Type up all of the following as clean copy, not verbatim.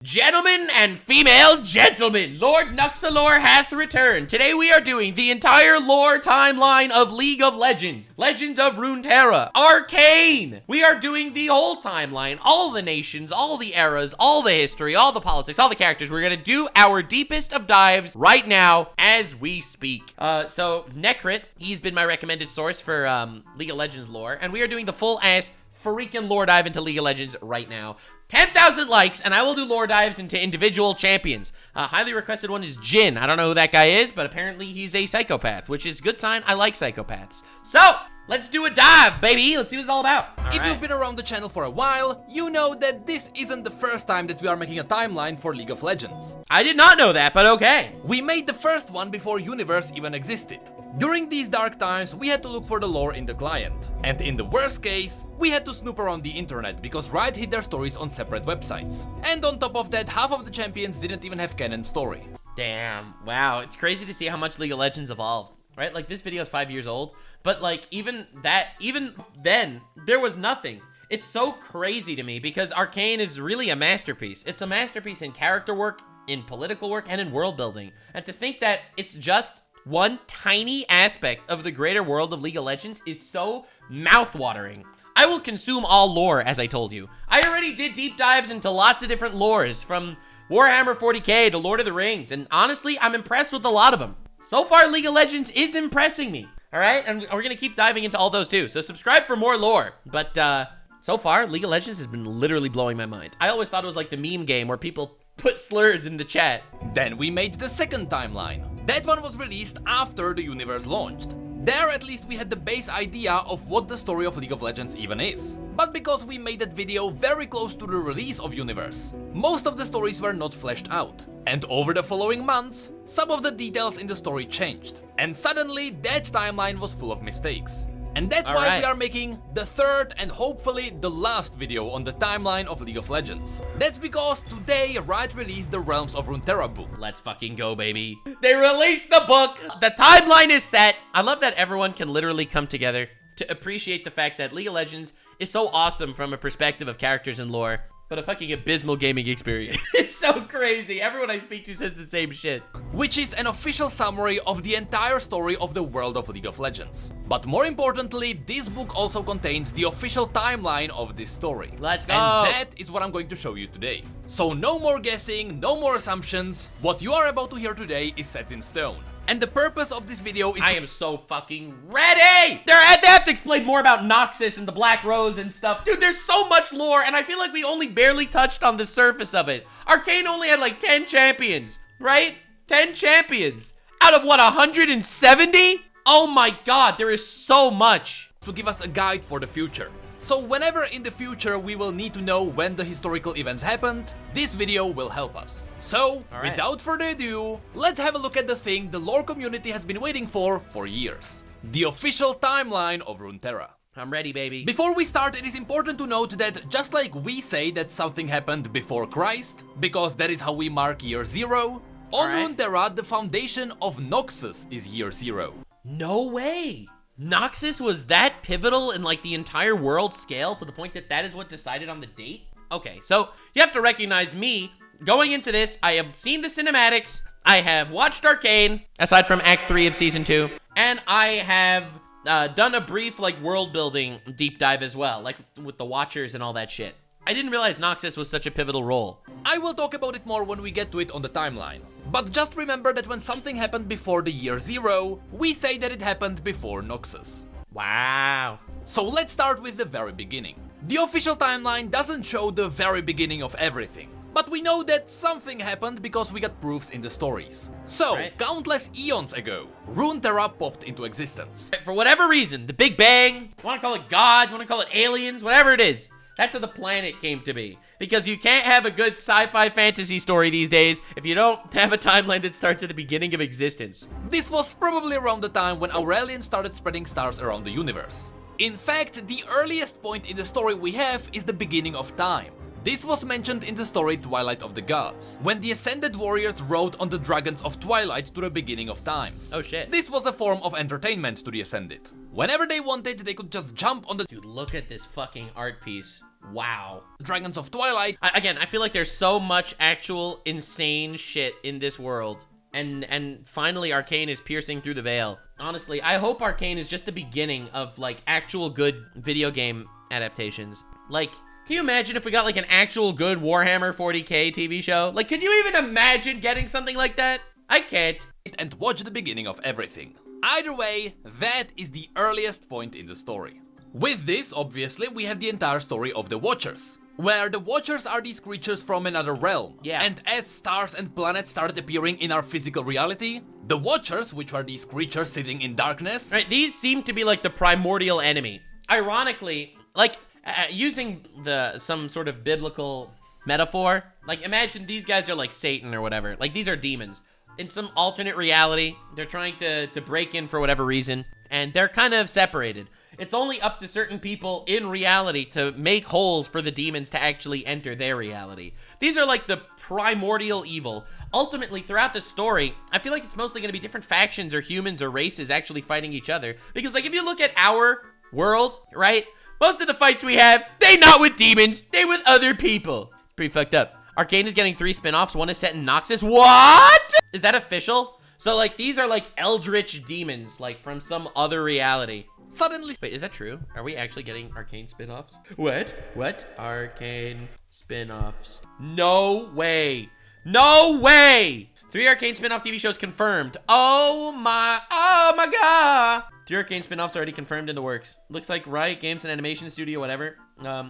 Gentlemen and female gentlemen, Lord Noxalor hath returned. Today we are doing the entire lore timeline of League of Legends, Legends of Runeterra, Arcane. We are doing the whole timeline, all the nations, all the eras, all the history, all the politics, all the characters. We're gonna do our deepest of dives right now as we speak. So Necrit, he's been my recommended source for League of Legends lore, and we are doing the full ass freaking lore dive into League of Legends right now. 10,000 likes, and I will do lore dives into individual champions. Highly requested one is Jin. I don't know who that guy is, but apparently he's a psychopath, which is a good sign. I like psychopaths. So, let's do a dive, baby. Let's see what it's all about. If you've been around the channel for a while, you know that this isn't the first time that we are making a timeline for League of Legends. I did not know that, but okay. We made the first one before Universe even existed. During these dark times, we had to look for the lore in the client. And in the worst case, we had to snoop around the internet because Riot hid their stories on separate websites. And on top of that, half of the champions didn't even have canon story. Damn, wow, it's crazy to see how much League of Legends evolved, right? Like, this video is 5 years old, but like, even then, there was nothing. It's so crazy to me because Arcane is really a masterpiece. It's a masterpiece in character work, in political work, and in world building. And to think that it's just one tiny aspect of the greater world of League of Legends is so mouth-watering. I will consume all lore, as I told you. I already did deep dives into lots of different lores, from Warhammer 40k to Lord of the Rings, and honestly, I'm impressed with a lot of them. So far, League of Legends is impressing me, alright? And we're gonna keep diving into all those too, so subscribe for more lore. But, so far, League of Legends has been literally blowing my mind. I always thought it was like the meme game where people put slurs in the chat. Then we made the second timeline. That one was released after the universe launched. There at least we had the base idea of what the story of League of Legends even is. But because we made that video very close to the release of Universe, most of the stories were not fleshed out. And over the following months, some of the details in the story changed. And suddenly that timeline was full of mistakes. And that's why we are making the third and hopefully the last video on the timeline of League of Legends. That's because today Riot released the Realms of Runeterra book. Let's fucking go, baby. They released the book. The timeline is set. I love that everyone can literally come together to appreciate the fact that League of Legends is so awesome from a perspective of characters and lore, but a fucking abysmal gaming experience. It's so crazy. Everyone I speak to says the same shit. Which is an official summary of the entire story of the world of League of Legends. But more importantly, this book also contains the official timeline of this story. Let's go. And that is what I'm going to show you today. So no more guessing, no more assumptions. What you are about to hear today is set in stone. And the purpose of this video is— I am so fucking ready! They have to explain more about Noxus and the Black Rose and stuff. Dude, there's so much lore, and I feel like we only barely touched on the surface of it. Arcane only had like 10 champions, right? 10 champions. Out of what, 170? Oh my god, there is so much. to give us a guide for the future. So whenever in the future we will need to know when the historical events happened, this video will help us. So, without further ado, let's have a look at the thing the lore community has been waiting for years. The official timeline of Runeterra. I'm ready, baby. Before we start, it is important to note that just like we say that something happened before Christ, because that is how we mark year 0, on Runeterra the foundation of Noxus is year 0. No way! Noxus was that pivotal in like the entire world scale to the point that that is what decided on the date? Okay, so you have to recognize me. Going into this, I have seen the cinematics, I have watched Arcane, aside from Act 3 of Season 2, and I have done a brief like world building deep dive as well, like with the Watchers and all that shit. I didn't realize Noxus was such a pivotal role. I will talk about it more when we get to it on the timeline. But just remember that when something happened before the year 0, we say that it happened before Noxus. Wow. So let's start with the very beginning. The official timeline doesn't show the very beginning of everything. But we know that something happened because we got proofs in the stories. So, countless eons ago, Runeterra popped into existence. For whatever reason, the Big Bang, you wanna call it God, you wanna call it aliens, whatever it is, that's how the planet came to be. Because you can't have a good sci-fi fantasy story these days if you don't have a timeline that starts at the beginning of existence. This was probably around the time when Aurelian started spreading stars around the universe. In fact, the earliest point in the story we have is the beginning of time. This was mentioned in the story Twilight of the Gods, when the Ascended Warriors rode on the Dragons of Twilight to the beginning of times. Oh shit. This was a form of entertainment to the Ascended. Whenever they wanted, they could just jump on the— Dude, look at this fucking art piece. Wow. Dragons of Twilight. Again, I feel like there's so much actual insane shit in this world. And finally, Arcane is piercing through the veil. Honestly, I hope Arcane is just the beginning of, like, actual good video game adaptations. Like, can you imagine if we got, like, an actual good Warhammer 40k TV show? Like, can you even imagine getting something like that? I can't. And watch the beginning of everything. Either way, that is the earliest point in the story. With this, obviously, we have the entire story of the Watchers, where the Watchers are these creatures from another realm. Yeah. And as stars and planets started appearing in our physical reality, the Watchers, which were these creatures sitting in darkness... Right, these seem to be like the primordial enemy. Ironically, like, using some sort of biblical metaphor, like, imagine these guys are like Satan or whatever. Like, these are demons. In some alternate reality, they're trying to break in for whatever reason, and they're kind of separated. It's only up to certain people in reality to make holes for the demons to actually enter their reality. These are like the primordial evil. Ultimately, throughout the story, I feel like it's mostly going to be different factions or humans or races actually fighting each other. Because, like, if you look at our world, right? Most of the fights we have, they not with demons, they with other people. Pretty fucked up. Arcane is getting 3 spin-offs. One is set in Noxus. What? Is that official? So, like, these are, like, eldritch demons, like, from some other reality. Suddenly... Wait, is that true? Are we actually getting Arcane spin-offs? What? Arcane spin-offs. No way. No way! 3 Arcane spin-off TV shows confirmed. Oh my god! 3 Arcane spin-offs already confirmed in the works. Looks like Riot Games and Animation Studio, whatever.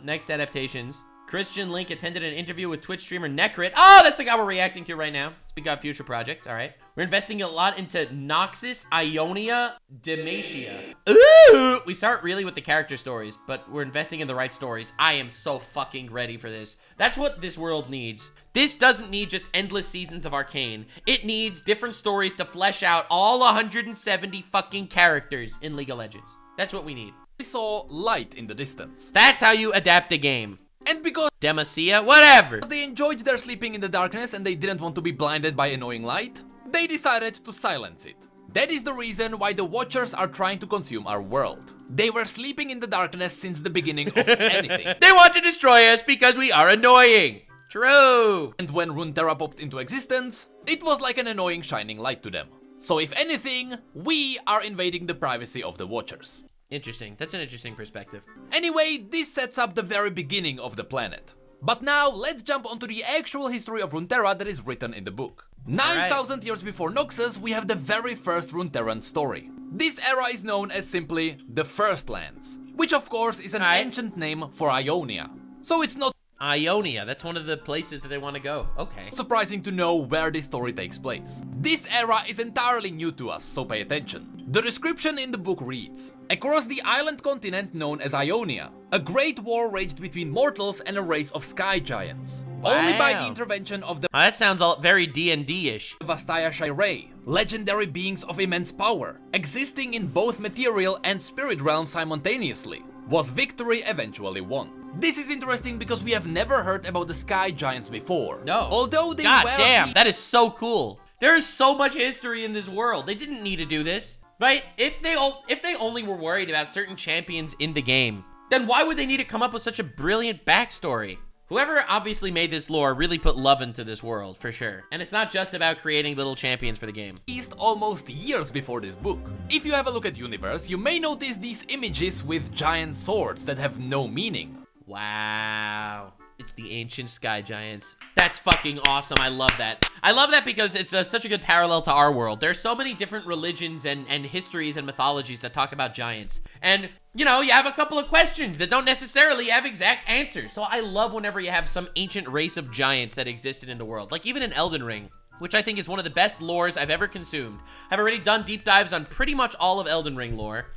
Next adaptations. Christian Link attended an interview with Twitch streamer Necrit. Oh, that's the guy we're reacting to right now. Speak of future projects, all right. We're investing a lot into Noxus, Ionia, Demacia. Ooh! We start really with the character stories, but we're investing in the right stories. I am so fucking ready for this. That's what this world needs. This doesn't need just endless seasons of Arcane. It needs different stories to flesh out all 170 fucking characters in League of Legends. That's what we need. We saw light in the distance. That's how you adapt a game. And because Demacia, whatever. they enjoyed their sleeping in the darkness and they didn't want to be blinded by annoying light, they decided to silence it. That is the reason why the Watchers are trying to consume our world. They were sleeping in the darkness since the beginning of anything. They want to destroy us because we are annoying. True. And when Runeterra popped into existence, it was like an annoying shining light to them. So if anything, we are invading the privacy of the Watchers. Interesting. That's an interesting perspective. Anyway, this sets up the very beginning of the planet. But now, let's jump onto the actual history of Runeterra that is written in the book. 9,000 years before Noxus, we have the very first Runeterran story. This era is known as simply the First Lands, which of course is an ancient name for Ionia. So it's not Ionia, that's one of the places that they want to go. Okay. surprising to know where this story takes place. This era is entirely new to us, so pay attention. The description in the book reads: across the island continent known as Ionia, a great war raged between mortals and a race of sky giants. Only by the intervention of the That sounds all very D&D-ish. Vastaya Shirei, legendary beings of immense power, existing in both material and spirit realms simultaneously, was victory eventually won. This is interesting because we have never heard about the sky giants before. No. Although they God were damn, that is so cool. There is so much history in this world. They didn't need to do this, right? If they only were worried about certain champions in the game, then why would they need to come up with such a brilliant backstory? Whoever obviously made this lore really put love into this world, for sure. And it's not just about creating little champions for the game. Released almost years before this book. If you have a look at Universe, you may notice these images with giant swords that have no meaning. Wow. It's the ancient sky giants. That's fucking awesome. I love that. I love that because it's such a good parallel to our world. There's so many different religions and histories and mythologies that talk about giants. And, you know, you have a couple of questions that don't necessarily have exact answers. So I love whenever you have some ancient race of giants that existed in the world. Like even in Elden Ring, which I think is one of the best lores I've ever consumed. I've already done deep dives on pretty much all of Elden Ring lore.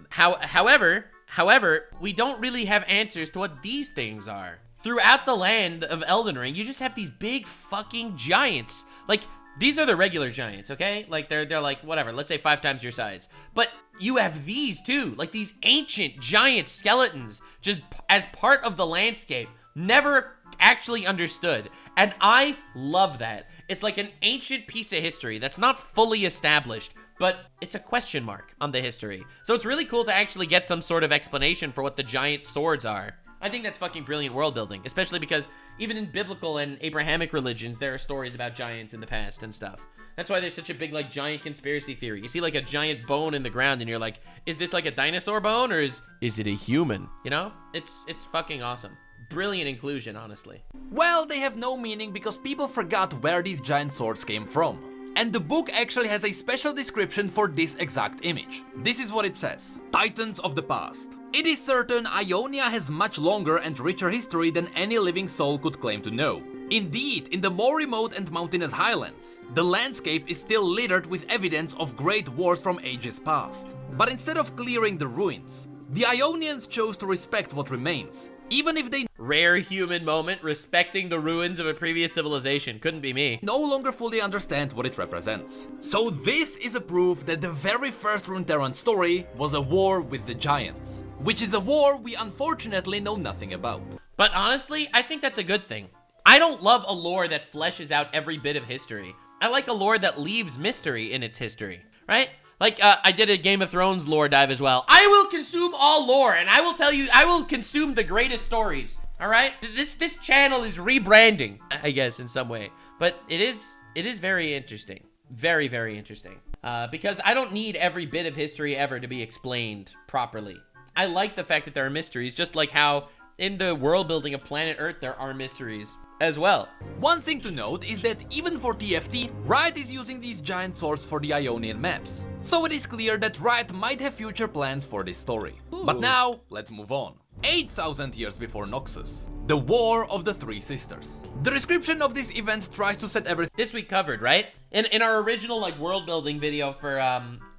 However, we don't really have answers to what these things are. Throughout the land of Elden Ring, you just have these big fucking giants. Like, these are the regular giants, okay? Like, they're like, whatever, let's say 5 times your size. But you have these too, like these ancient giant skeletons, just as part of the landscape, never actually understood. And I love that. It's like an ancient piece of history that's not fully established, but it's a question mark on the history. So it's really cool to actually get some sort of explanation for what the giant swords are. I think that's fucking brilliant world building, especially because even in biblical and Abrahamic religions, there are stories about giants in the past and stuff. That's why there's such a big, like, giant conspiracy theory. You see, like, a giant bone in the ground, and you're like, is this, like, a dinosaur bone, or is it a human? You know? It's fucking awesome. Brilliant inclusion, honestly. Well, they have no meaning because people forgot where these giant swords came from. And the book actually has a special description for this exact image. This is what it says. Titans of the past. It is certain Ionia has much longer and richer history than any living soul could claim to know. Indeed, in the more remote and mountainous highlands, the landscape is still littered with evidence of great wars from ages past. But instead of clearing the ruins, the Ionians chose to respect what remains, even if they Rare human moment, respecting the ruins of a previous civilization. Couldn't be me. no longer fully understand what it represents. So this is a proof that the very first Runeterran story was a war with the giants, which is a war we unfortunately know nothing about. But honestly, I think that's a good thing. I don't love a lore that fleshes out every bit of history. I like a lore that leaves mystery in its history, right? Like, I did a Game of Thrones lore dive as well. I will consume all lore, and I will tell you, I will consume the greatest stories, all right? This channel is rebranding, I guess, in some way. But it is very interesting. Very, very interesting. Because I don't need every bit of history ever to be explained properly. I like the fact that there are mysteries, just like how in the world building of planet Earth, there are mysteries as well. One thing to note is that even for TFT, Riot is using these giant swords for the Ionian maps. So it is clear that Riot might have future plans for this story. Ooh. But now, let's move on. 8,000 years before Noxus, the War of the Three Sisters. The description of this event tries to set everything. This we covered, right? In our original, like, world building video for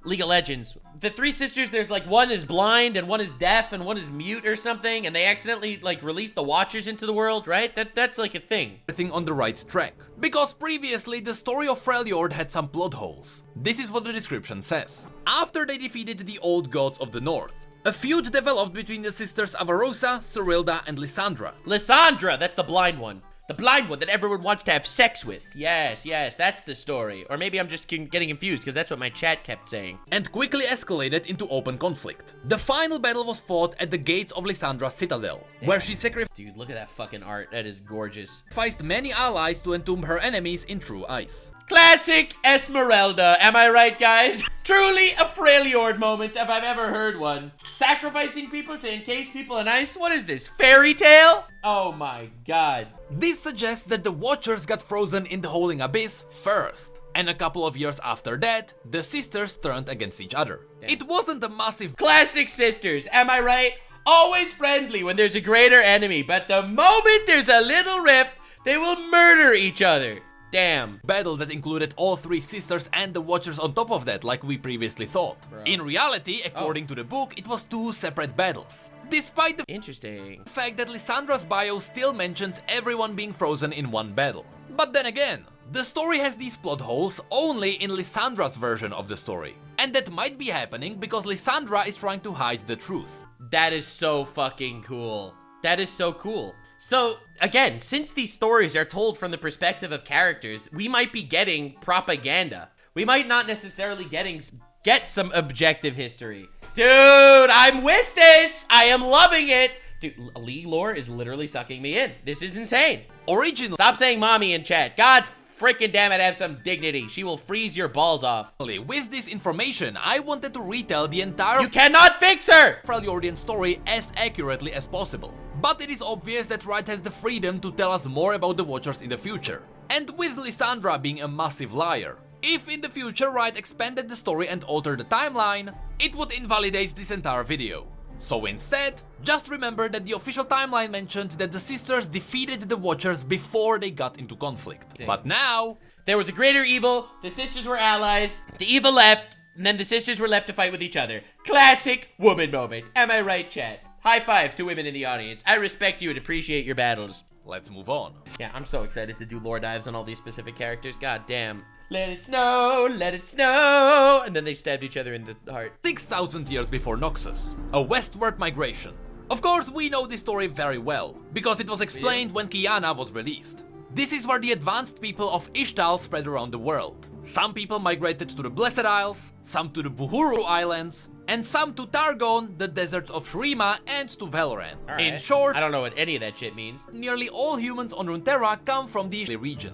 League of Legends, the three sisters, there's like one is blind and one is deaf and one is mute or something, and they accidentally like release the Watchers into the world, right? That's like a thing. Everything on the right track. Because previously the story of Freljord had some plot holes. This is what the description says. After they defeated the old gods of the north, a feud developed between the sisters Avarosa, Cyrilda, and Lysandra. Lysandra, that's the blind one. The blind one that everyone wants to have sex with. Yes, that's the story. Or maybe I'm just getting confused because that's what my chat kept saying. And quickly escalated into open conflict. The final battle was fought at the gates of Lysandra's citadel, where she sacrificed Dude, look at that fucking art. That is gorgeous. many allies to entomb her enemies in true ice. Classic Esmeralda, am I right, guys? Truly a Freljord moment if I've ever heard one. Sacrificing people to encase people in ice? What is this, fairy tale? Oh my god. This suggests that the Watchers got frozen in the Holding Abyss first. And a couple of years after that, the sisters turned against each other. Damn. It wasn't a massive Classic sisters, am I right? Always friendly when there's a greater enemy, but the moment there's a little rift, they will murder each other. Damn. battle that included all three sisters and the Watchers on top of that, like we previously thought. Bro. In reality, according to the book, it was two separate battles. Despite the Interesting. fact that Lysandra's bio still mentions everyone being frozen in one battle. But then again, the story has these plot holes only in Lysandra's version of the story. And that might be happening because Lysandra is trying to hide the truth. That is so fucking cool. That is so cool. So, again, since these stories are told from the perspective of characters, we might be getting propaganda. We might not necessarily get some objective history. Dude, I'm with this! I am loving it! Dude, League lore is literally sucking me in. This is insane. Originally, Stop saying mommy in chat. God freaking damn it, have some dignity. She will freeze your balls off. with this information, I wanted to retell the entire You cannot fix her! Freljordian story as accurately as possible. But it is obvious that Riot has the freedom to tell us more about the Watchers in the future. And with Lysandra being a massive liar, if in the future Riot expanded the story and altered the timeline, it would invalidate this entire video. So instead, just remember that the official timeline mentioned that the sisters defeated the Watchers before they got into conflict. Dang. But now, There was a greater evil, the sisters were allies, the evil left, and then the sisters were left to fight with each other. Classic woman moment. Am I right, chat? High five to women in the audience. I respect you and appreciate your battles. let's move on. Yeah, I'm so excited to do lore dives on all these specific characters. God damn. Let it snow, let it snow. And then they stabbed each other in the heart. 6,000 years before Noxus, a westward migration. Of course, we know this story very well, because it was explained when Qiyana was released. This is where the advanced people of Ishtal spread around the world. Some people migrated to the Blessed Isles, some to the Buhuru Islands, and some to Targon, the deserts of Shurima, and to Valoran. Right. In short, I don't know what any of that shit means. nearly all humans on Runeterra come from the region.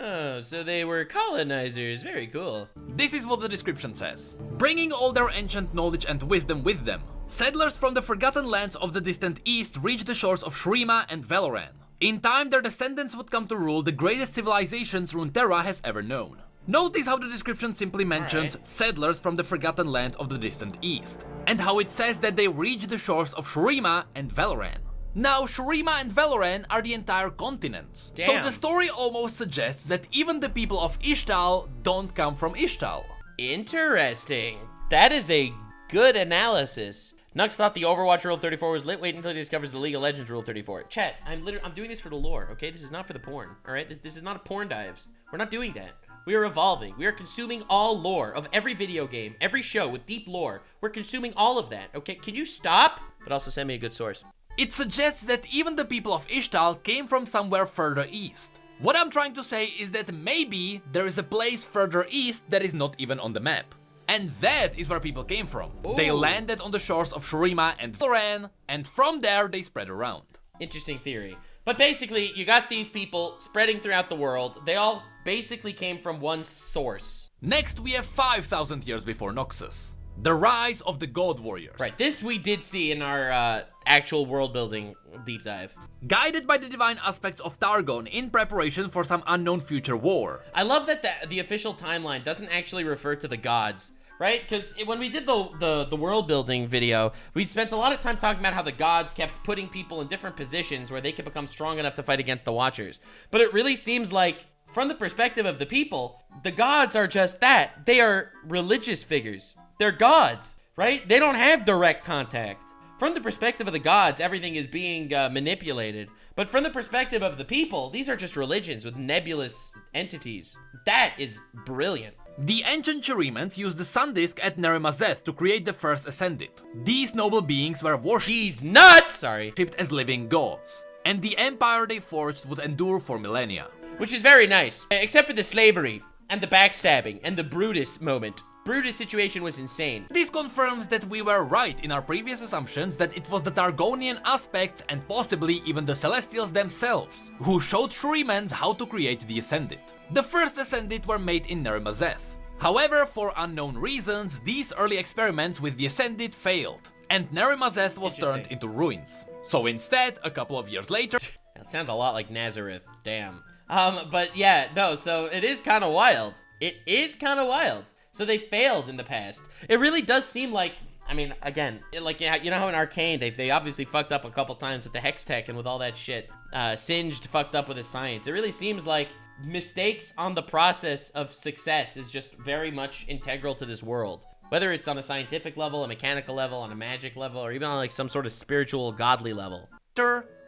Oh, so they were colonizers. Very cool. This is what the description says. Bringing all their ancient knowledge and wisdom with them, settlers from the forgotten lands of the distant east reached the shores of Shurima and Valoran. In time, their descendants would come to rule the greatest civilizations Runeterra has ever known. Notice how the description simply mentions settlers from the forgotten land of the distant east, and how it says that they reached the shores of Shurima and Valoran. Now, Shurima and Valoran are the entire continents, so Damn. the story almost suggests that even the people of Ishtal don't come from Ishtal. Interesting. That is a good analysis. Nux thought the Overwatch Rule 34 was lit. Wait until he discovers the League of Legends Rule 34. Chat, I'm doing this for the lore, okay? This is not for the porn, all right? This is not a porn dives. We're not doing that. We are evolving. We are consuming all lore of every video game, every show with deep lore. We're consuming all of that, okay? Can you stop? But also send me a good source. It suggests that even the people of Ishtal came from somewhere further east. What I'm trying to say is that maybe there is a place further east that is not even on the map. And that is where people came from. Ooh. They landed on the shores of Shurima and Valoran, and from there they spread around. Interesting theory. But basically, you got these people spreading throughout the world. They all basically came from one source. Next, we have 5,000 years before Noxus. The rise of the God Warriors. Right, this we did see in our actual world building deep dive. Guided by the divine aspects of Targon in preparation for some unknown future war. I love that the official timeline doesn't actually refer to the gods, right? Because when we did the world building video, we spent a lot of time talking about how the gods kept putting people in different positions where they could become strong enough to fight against the Watchers. But it really seems like, from the perspective of the people, the gods are just that. They are religious figures. They're gods, right? They don't have direct contact. From the perspective of the gods, everything is being manipulated. But from the perspective of the people, these are just religions with nebulous entities. That is brilliant. The ancient Shirimans used the sun disk at Neremazeth to create the first Ascended. These noble beings were worshipped She's nuts! Sorry. as living gods, and the empire they forged would endure for millennia. Which is very nice, except for the slavery and the backstabbing and the Brutus moment. Brutus' situation was insane. This confirms that we were right in our previous assumptions that it was the Targonian aspect and possibly even the Celestials themselves who showed Shurimans how to create the Ascended. The first Ascended were made in Neremazeth. However, for unknown reasons, these early experiments with the Ascended failed, and Neremazeth was turned into ruins. So instead, a couple of years later... That sounds a lot like Nazareth, damn. But yeah, no, so it is kind of wild. It is kind of wild. So they failed in the past. It really does seem like, I mean, again, like, you know how in Arcane, they obviously fucked up a couple times with the Hex Tech and with all that shit. Singed fucked up with his science. It really seems like mistakes on the process of success is just very much integral to this world. Whether it's on a scientific level, a mechanical level, on a magic level, or even on like some sort of spiritual, godly level.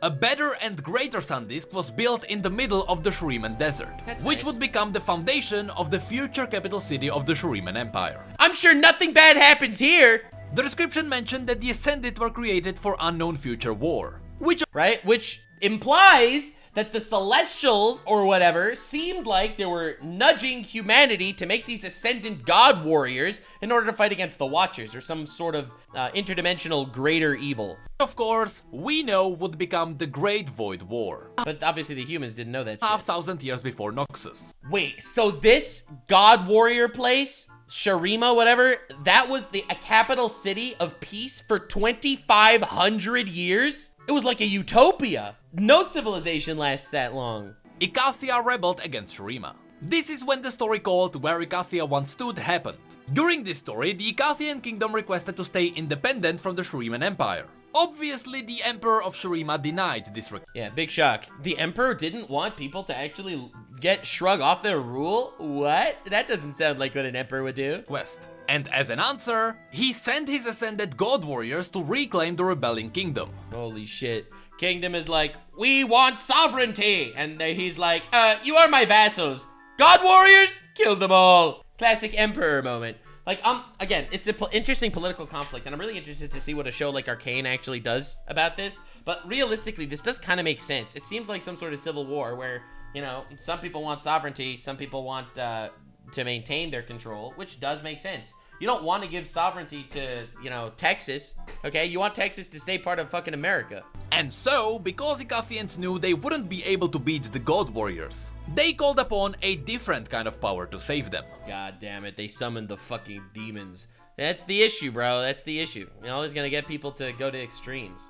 A better and greater sun disk was built in the middle of the Shuriman Desert, which would become the foundation of the future capital city of the Shuriman Empire. I'm sure nothing bad happens here! The description mentioned that the Ascended were created for unknown future war, which implies that the Celestials, or whatever, seemed like they were nudging humanity to make these Ascendant God Warriors in order to fight against the Watchers, or some sort of interdimensional greater evil. of course, we know would become the Great Void War. But obviously the humans didn't know that shit. 5,000 years before Noxus. Wait, so this God Warrior place, Shurima, whatever, that was a capital city of peace for 2,500 years? It was like a utopia. No civilization lasts that long. Icathia rebelled against Shurima. This is when the story called Where Icathia Once Stood happened. During this story, the Icathian kingdom requested to stay independent from the Shuriman Empire. Obviously, the Emperor of Shurima denied this request. Yeah, big shock. The Emperor didn't want people to actually get shrug off their rule? What? That doesn't sound like what an Emperor would do. And as an answer, he sent his ascended god warriors to reclaim the rebelling kingdom. Holy shit. Kingdom is like, we want sovereignty! And he's like, you are my vassals. God warriors? Kill them all. Classic Emperor moment. Like, again, it's an interesting political conflict, and I'm really interested to see what a show like Arcane actually does about this. But realistically, this does kind of make sense. It seems like some sort of civil war where, you know, some people want sovereignty, some people want to maintain their control, which does make sense. You don't want to give sovereignty to, you know, Texas, okay? You want Texas to stay part of fucking America. And so, because Icathians knew they wouldn't be able to beat the God Warriors, they called upon a different kind of power to save them. God damn it, they summoned the fucking demons. That's the issue, bro. That's the issue. You're always gonna get people to go to extremes.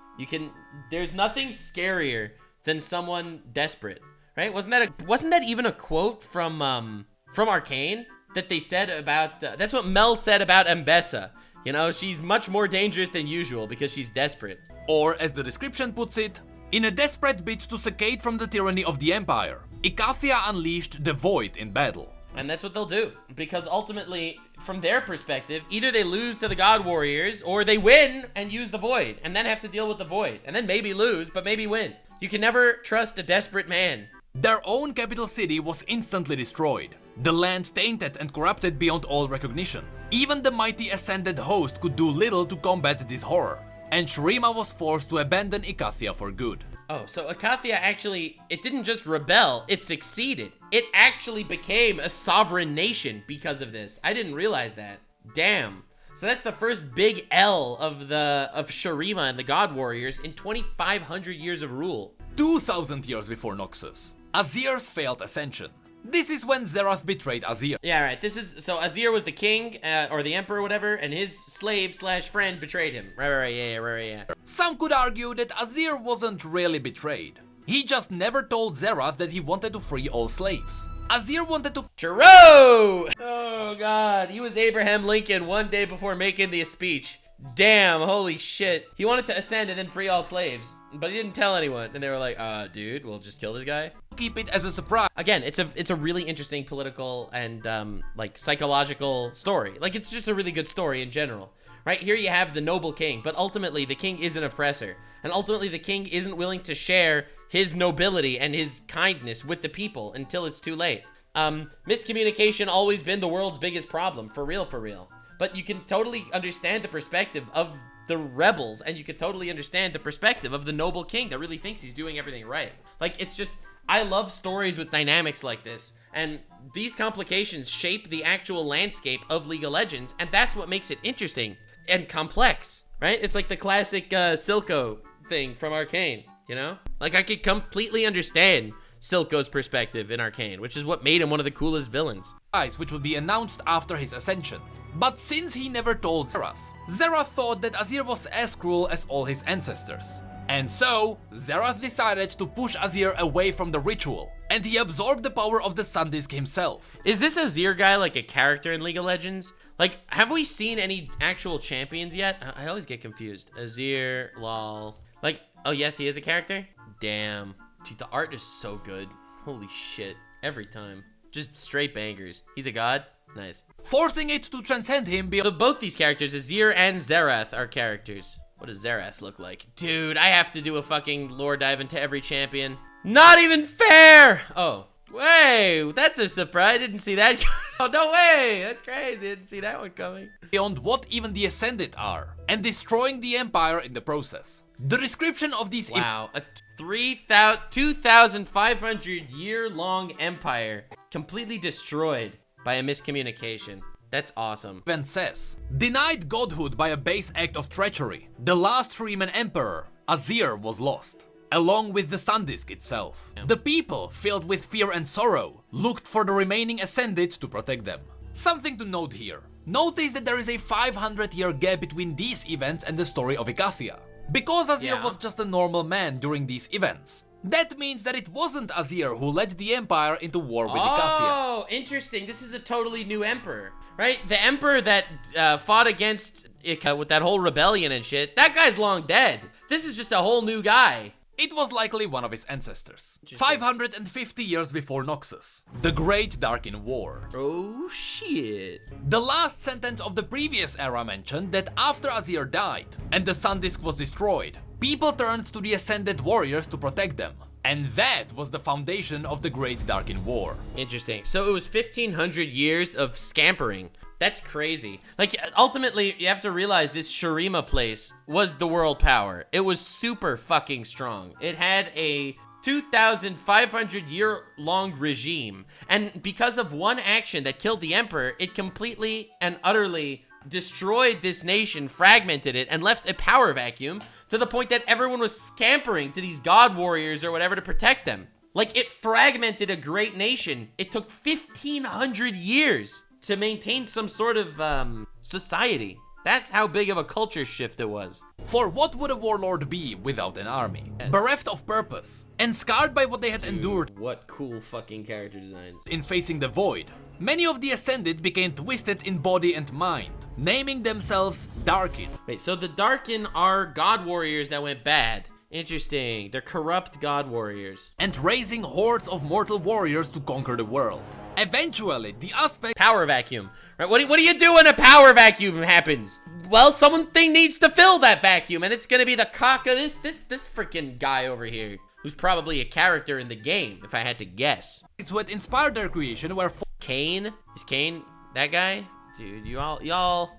There's nothing scarier than someone desperate, right? Wasn't that even a quote from Arcane that they said about, that's what Mel said about Mbessa. You know, she's much more dangerous than usual because she's desperate. Or, as the description puts it, in a desperate bid to succate from the tyranny of the Empire, Icathia unleashed the Void in battle. And that's what they'll do, because ultimately, from their perspective, either they lose to the God Warriors, or they win and use the Void, and then have to deal with the Void, and then maybe lose, but maybe win. You can never trust a desperate man. Their own capital city was instantly destroyed, the land tainted and corrupted beyond all recognition. Even the mighty ascended host could do little to combat this horror, and Shurima was forced to abandon Icathia for good. Oh, so Icathia actually, it didn't just rebel, it succeeded. It actually became a sovereign nation because of this. I didn't realize that. Damn. So that's the first big L of Shurima and the God Warriors in 2,500 years of rule. 2,000 years before Noxus, Azir's failed ascension. This is when Xerath betrayed Azir. Yeah, right. So Azir was the king, or the emperor, whatever, and his slave/friend betrayed him. Right, yeah. Some could argue that Azir wasn't really betrayed. He just never told Xerath that he wanted to free all slaves. Azir wanted to— Churro! Oh god, he was Abraham Lincoln one day before making the speech. Damn, holy shit. He wanted to ascend and then free all slaves, but he didn't tell anyone. And they were like, dude, we'll just kill this guy. Keep it as a surprise. Again, it's a really interesting political and like psychological story. Like, it's just a really good story in general. Right here you have the noble king, but ultimately the king is an oppressor. And ultimately the king isn't willing to share his nobility and his kindness with the people until it's too late. Miscommunication always been the world's biggest problem, for real. But you can totally understand the perspective of the rebels, and you can totally understand the perspective of the noble king that really thinks he's doing everything right. Like, it's just, I love stories with dynamics like this, and these complications shape the actual landscape of League of Legends, and that's what makes it interesting and complex, right? It's like the classic Silco thing from Arcane, you know? Like, I could completely understand Silco's perspective in Arcane, which is what made him one of the coolest villains. Which would be announced after his ascension. But since he never told Xerath, Xerath thought that Azir was as cruel as all his ancestors. And so, Xerath decided to push Azir away from the ritual, and he absorbed the power of the Sun Disk himself. Is this Azir guy like a character in League of Legends? Like, have we seen any actual champions yet? I always get confused. Azir, lol. Like, oh yes, he is a character? Damn. Dude, the art is so good. Holy shit. Every time. Just straight bangers. He's a god? Nice. Forcing it to transcend him beyond— So both these characters, Azir and Xerath, are characters. What does Xerath look like? Dude, I have to do a fucking lore dive into every champion. Not even fair! Oh. Way, that's a surprise. I didn't see that. Oh, no way. That's crazy. Didn't see that one coming. Beyond what even the Ascended are, and destroying the Empire in the process. The description of these— Wow, a 2,500 year long empire completely destroyed by a miscommunication. That's awesome. Event says, denied godhood by a base act of treachery, the last Freeman Emperor, Azir, was lost, along with the Sun Disk itself. The people, filled with fear and sorrow, looked for the remaining Ascended to protect them. Something to note here. Notice that there is a 500-year gap between these events and the story of Icathia. Because Azir was just a normal man during these events, that means that it wasn't Azir who led the Empire into war with Icathia. Oh, interesting. This is a totally new emperor, right? The emperor that fought against Ica with that whole rebellion and shit, that guy's long dead. This is just a whole new guy. It was likely one of his ancestors. 550 years before Noxus, the Great Darkin War. Oh shit. The last sentence of the previous era mentioned that after Azir died and the Sun Disk was destroyed, people turned to the Ascended Warriors to protect them. And that was the foundation of the Great Darkin War. Interesting. So it was 1,500 years of scampering. That's crazy. Like, ultimately, you have to realize this Shurima place was the world power. It was super fucking strong. It had a 2,500 year long regime. And because of one action that killed the Emperor, it completely and utterly destroyed this nation, fragmented it, and left a power vacuum to the point that everyone was scampering to these god warriors or whatever to protect them. Like, it fragmented a great nation. It took 1,500 years to maintain some sort of, society. That's how big of a culture shift it was. For what would a warlord be without an army? Bereft of purpose, and scarred by what they had endured. What cool fucking character designs. In facing the void, many of the Ascended became twisted in body and mind, naming themselves Darkin. Wait, so the Darkin are god warriors that went bad. Interesting. They're corrupt god warriors. And raising hordes of mortal warriors to conquer the world. Eventually, the aspect power vacuum. Right? What do you do when a power vacuum happens? Well, something needs to fill that vacuum, and it's gonna be the cock of this freaking guy over here, who's probably a character in the game, if I had to guess. It's what inspired their creation. Where Kayn? Is Kayn that guy? Dude, y'all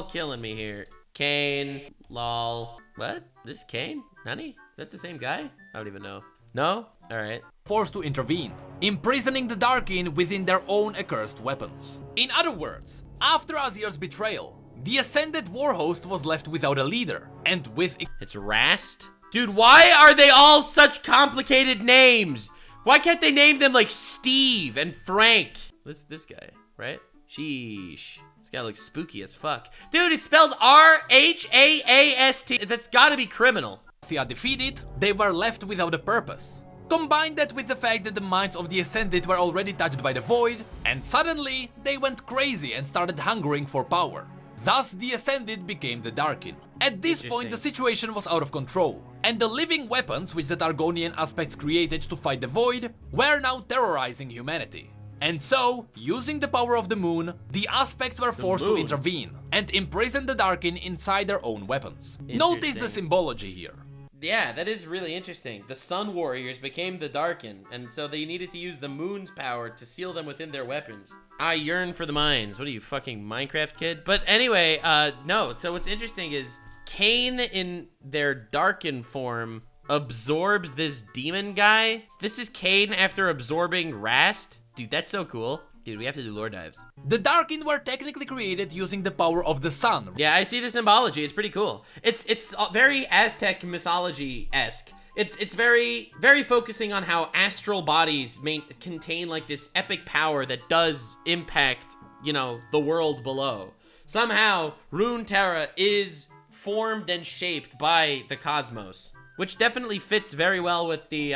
killing me here. Kayn, lol. What? This is Kayn? Nani? Is that the same guy? I don't even know. No? Alright. Forced to intervene, imprisoning the Darkin within their own accursed weapons. In other words, after Azir's betrayal, the Ascended Warhost was left without a leader, and with It's Rast? Dude, why are they all such complicated names? Why can't they name them like Steve and Frank? This guy, right? Sheesh. This guy looks spooky as fuck. Dude, it's spelled R-H-A-A-S-T. That's gotta be criminal. Icathia defeated, they were left without a purpose. Combine that with the fact that the minds of the Ascended were already touched by the void, and suddenly they went crazy and started hungering for power. Thus, the Ascended became the Darkin. At this point, the situation was out of control, and the living weapons which the Targonian aspects created to fight the void were now terrorizing humanity. And so, using the power of the moon, the aspects were forced to intervene and imprison the Darkin inside their own weapons. Notice the symbology here. Yeah, that is really interesting. The Sun Warriors became the Darkin, and so they needed to use the moon's power to seal them within their weapons. I yearn for the mines. What are you, fucking Minecraft kid? But anyway, no, so what's interesting is Kayn in their Darkin form absorbs this demon guy. This is Kayn after absorbing Rast. Dude, that's so cool. Dude, we have to do lore dives. The Darkin were technically created using the power of the sun. Yeah, I see the symbology. It's pretty cool. It's very Aztec mythology-esque. It's very focusing on how astral bodies contain like this epic power that does impact, you know, the world below. Somehow, Runeterra is formed and shaped by the cosmos, which definitely fits very well with the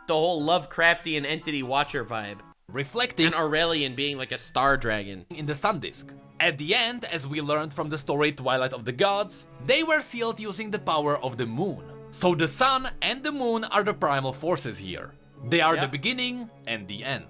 whole Lovecraftian entity watcher vibe. Reflecting and Aurelian being like a star dragon in the sun disk. At the end, as we learned from the story Twilight of the Gods, they were sealed using the power of the moon. So the sun and the moon are the primal forces here. They are the beginning and the end.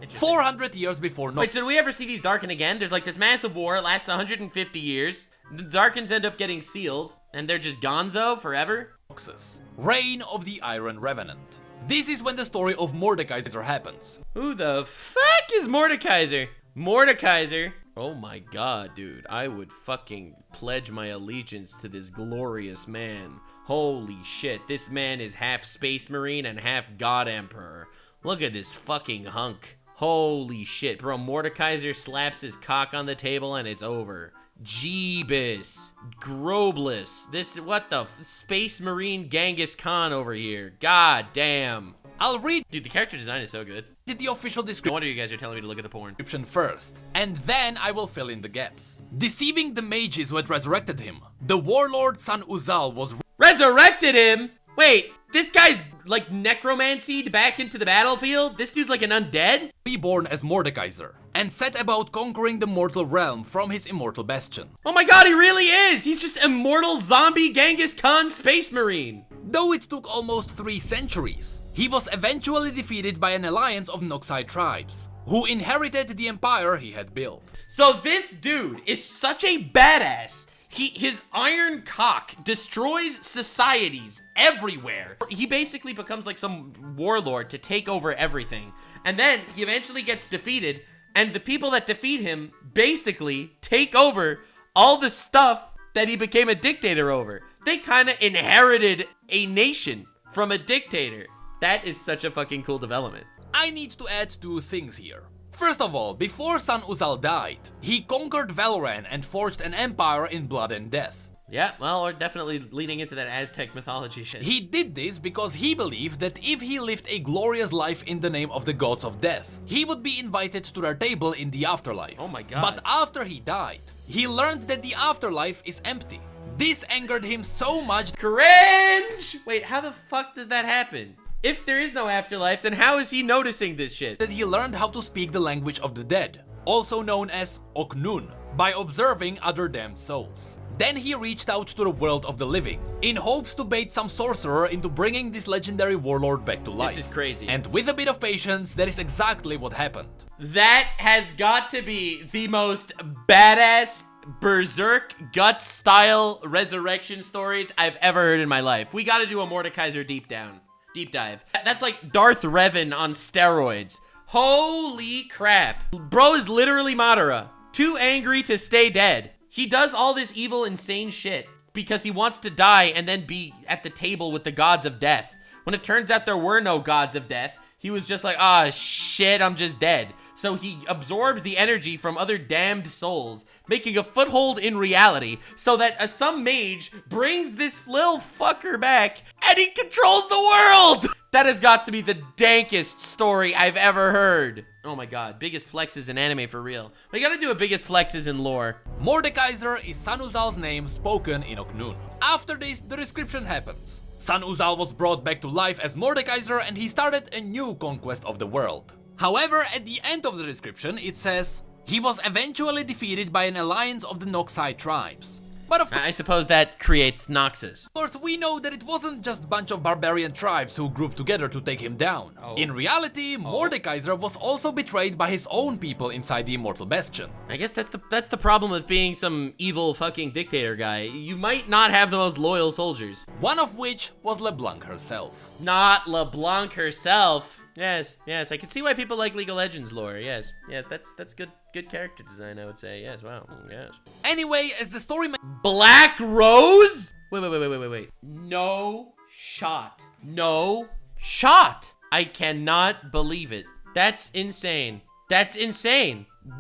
400 years before Noxus. Wait, so do we ever see these Darkin again? There's like this massive war, it lasts 150 years. The Darkins end up getting sealed, and they're just gonzo forever? Noxus. Reign of the Iron Revenant. This is when the story of Mordekaiser happens. Who the fuck is Mordekaiser? Mordekaiser? Oh my god, dude. I would fucking pledge my allegiance to this glorious man. Holy shit, this man is half Space Marine and half God Emperor. Look at this fucking hunk. Holy shit, bro. Mordekaiser slaps his cock on the table and it's over. Jeebus. Grobless. This, what the Space Marine Genghis Khan over here. God damn. I'll read. Dude, the character design is so good. The official description. No wonder you guys are telling me to look at the porn. First, and then I will fill in the gaps. Deceiving the mages who had resurrected him, the warlord San Uzal was resurrected him? Wait, this guy's like necromancied back into the battlefield? This dude's like an undead? Reborn as Mordekaiser, and set about conquering the mortal realm from his immortal bastion. Oh my god, he really is! He's just immortal zombie Genghis Khan Space Marine. Though it took almost 3 centuries, he was eventually defeated by an alliance of Noxide tribes, who inherited the empire he had built. So this dude is such a badass. His iron cock destroys societies everywhere. He basically becomes like some warlord to take over everything. And then he eventually gets defeated, and the people that defeat him basically take over all the stuff that he became a dictator over. They kind of inherited a nation from a dictator. That is such a fucking cool development. I need to add 2 things here. First of all, before San Uzal died, he conquered Valoran and forged an empire in blood and death. Yeah, well, we're definitely leading into that Aztec mythology shit. He did this because he believed that if he lived a glorious life in the name of the gods of death, he would be invited to their table in the afterlife. Oh my god. But after he died, he learned that the afterlife is empty. This angered him so much. Cringe! Wait, how the fuck does that happen? If there is no afterlife, then how is he noticing this shit? That he learned how to speak the language of the dead, also known as Oknun, by observing other damned souls. Then he reached out to the world of the living, in hopes to bait some sorcerer into bringing this legendary warlord back to life. This is crazy. And with a bit of patience, that is exactly what happened. That has got to be the most badass berserk gut style resurrection stories I've ever heard in my life. We gotta do a Mordekaiser deep dive. That's like Darth Revan on steroids. Holy crap. Bro is literally Madara. Too angry to stay dead. He does all this evil, insane shit because he wants to die and then be at the table with the gods of death. When it turns out there were no gods of death, he was just like, ah, shit, I'm just dead. So he absorbs the energy from other damned souls, making a foothold in reality so that some mage brings this little fucker back and he controls the world! That has got to be the dankest story I've ever heard. Oh my god, biggest flexes in anime for real. We gotta do a biggest flexes in lore. Mordekaiser is San Uzal's name spoken in Oknun. After this, the description happens. San Uzal was brought back to life as Mordekaiser and he started a new conquest of the world. However, at the end of the description, it says, he was eventually defeated by an alliance of the Noxus tribes. But of course, I suppose that creates Noxus. Of course, we know that it wasn't just a bunch of barbarian tribes who grouped together to take him down. Oh. In reality, Mordekaiser was also betrayed by his own people inside the Immortal Bastion. I guess that's the problem with being some evil fucking dictator guy. You might not have the most loyal soldiers. One of which was LeBlanc herself. Not LeBlanc herself. Yes, I can see why people like League of Legends lore. Yes, that's good character design, I would say. Yes, wow, yes. Anyway, as the story Black Rose? Wait. No shot. No shot. I cannot believe it. That's insane.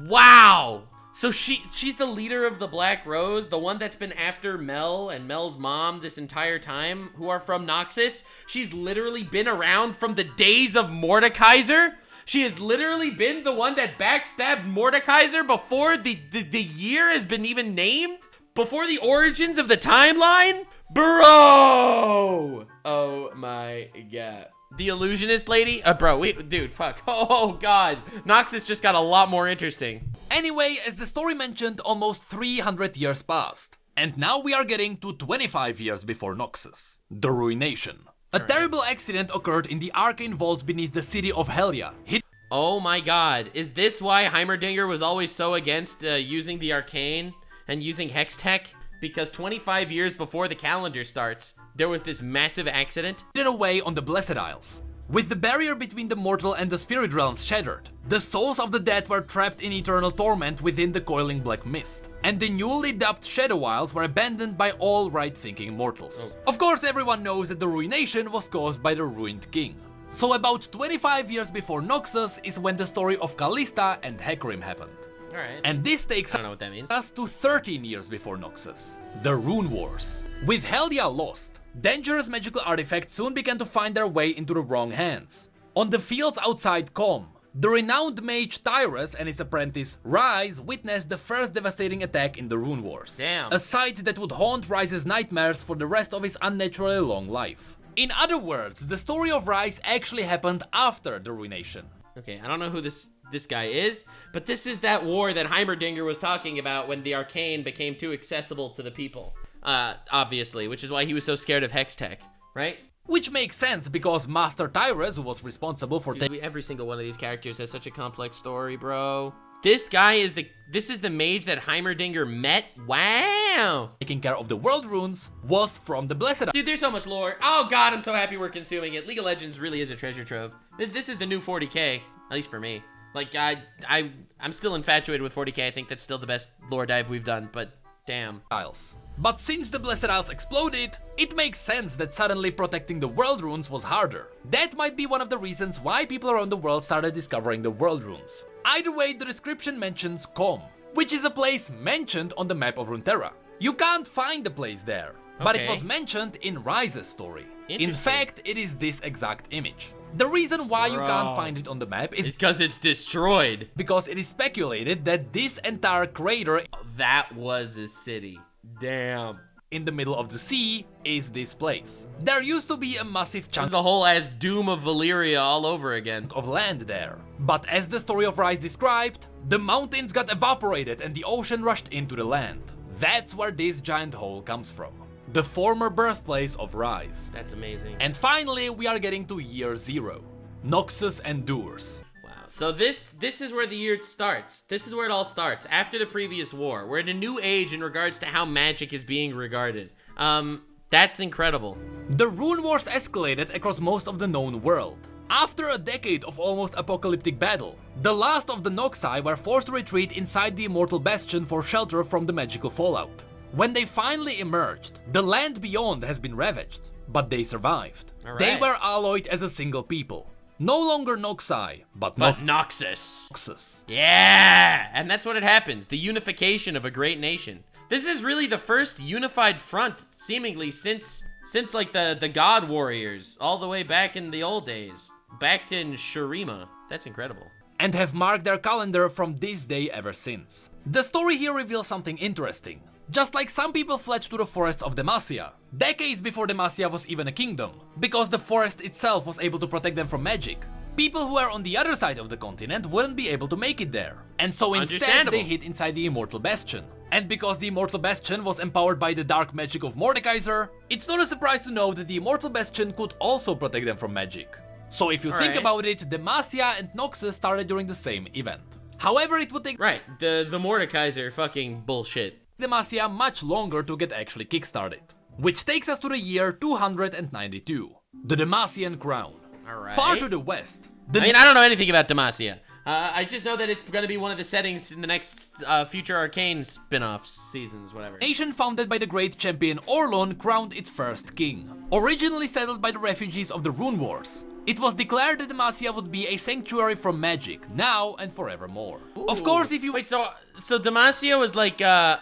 Wow. So she's the leader of the Black Rose, the one that's been after Mel and Mel's mom this entire time, who are from Noxus. She's literally been around from the days of Mordekaiser. She has literally been the one that backstabbed Mordekaiser before the year has been even named? Before the origins of the timeline? Bro! Oh my god. The illusionist lady? Bro, dude, fuck. Oh god. Noxus just got a lot more interesting. Anyway, as the story mentioned, almost 300 years passed. And now we are getting to 25 years before Noxus. The Ruination. A terrible accident occurred in the arcane vaults beneath the city of Helya. Oh my god. Is this why Heimerdinger was always so against using the arcane and using hex tech? Because 25 years before the calendar starts, there was this massive accident? Hidden away on the Blessed Isles. With the barrier between the mortal and the spirit realms shattered, the souls of the dead were trapped in eternal torment within the coiling black mist. And the newly dubbed Shadow Isles were abandoned by all right-thinking mortals. Of course, everyone knows that the ruination was caused by the ruined king. So about 25 years before Noxus is when the story of Callista and Hecarim happened. Alright. And this takes I don't know what that means. us to 13 years before Noxus. The Rune Wars. With Helya lost, dangerous magical artifacts soon began to find their way into the wrong hands. On the fields outside Com, the renowned mage Tyrus and his apprentice Rise witnessed the first devastating attack in the Rune Wars. Damn. A sight that would haunt Rise's nightmares for the rest of his unnaturally long life. In other words, the story of Rise actually happened after the Ruination. Okay, I don't know who this guy is, but this is that war that Heimerdinger was talking about when the arcane became too accessible to the people. Obviously, which is why he was so scared of hex tech, right? Which makes sense because Master Tyrus, who was responsible for every single one of these characters has such a complex story, bro. This guy is the mage that Heimerdinger met? Wow! Taking care of the world runes was from the Blessed Isles. Dude, there's so much lore. Oh god, I'm so happy we're consuming it. League of Legends really is a treasure trove. This is the new 40k, at least for me. Like, I'm still infatuated with 40k. I think that's still the best lore dive we've done, but damn. But since the Blessed Isles exploded, it makes sense that suddenly protecting the world runes was harder. That might be one of the reasons why people around the world started discovering the world runes. Either way, the description mentions Com, which is a place mentioned on the map of Runeterra. You can't find the place there, but it was mentioned in Ryze's story. In fact, it is this exact image. The reason why you can't find it on the map is because it's destroyed. Because it is speculated that this entire crater that was a city. Damn. In the middle of the sea is this place. There used to be a massive chunk the whole ass doom of Valyria all over again. Of land there. But as the story of Ryze described, the mountains got evaporated and the ocean rushed into the land. That's where this giant hole comes from. The former birthplace of Ryze. That's amazing. And finally, we are getting to year 0. Noxus endures. Wow. So this is where the year starts. This is where it all starts. After the previous war, we're in a new age in regards to how magic is being regarded. That's incredible. The rune wars escalated across most of the known world. After a decade of almost apocalyptic battle, the last of the Noxai were forced to retreat inside the Immortal Bastion for shelter from the magical fallout. When they finally emerged, the land beyond has been ravaged, but they survived. They were alloyed as a single people. No longer Noxai, but Noxus. Noxus. Yeah! And that's what it happens, the unification of a great nation. This is really the first unified front, seemingly, since like the God Warriors, all the way back in the old days. Back in Shurima. That's incredible. And have marked their calendar from this day ever since. The story here reveals something interesting. Just like some people fled to the forests of Demacia, decades before Demacia was even a kingdom, because the forest itself was able to protect them from magic. People who were on the other side of the continent wouldn't be able to make it there, and so instead they hid inside the Immortal Bastion. And because the Immortal Bastion was empowered by the dark magic of Mordekaiser, it's not a surprise to know that the Immortal Bastion could also protect them from magic. So if you think about it, Demacia and Noxus started during the same event. However, it would take the Mordekaiser fucking bullshit. Demacia much longer to get actually kickstarted. Which takes us to the year 292. The Demacian Crown. Far to the west. I don't know anything about Demacia. I just know that it's going to be one of the settings in the next future Arcane spin-off seasons, whatever. Nation founded by the great champion Orlon crowned its first king. Originally settled by the refugees of the Rune Wars, it was declared that Demacia would be a sanctuary from magic, now and forevermore. Ooh. Of course, if you... Wait, so Demacia was like a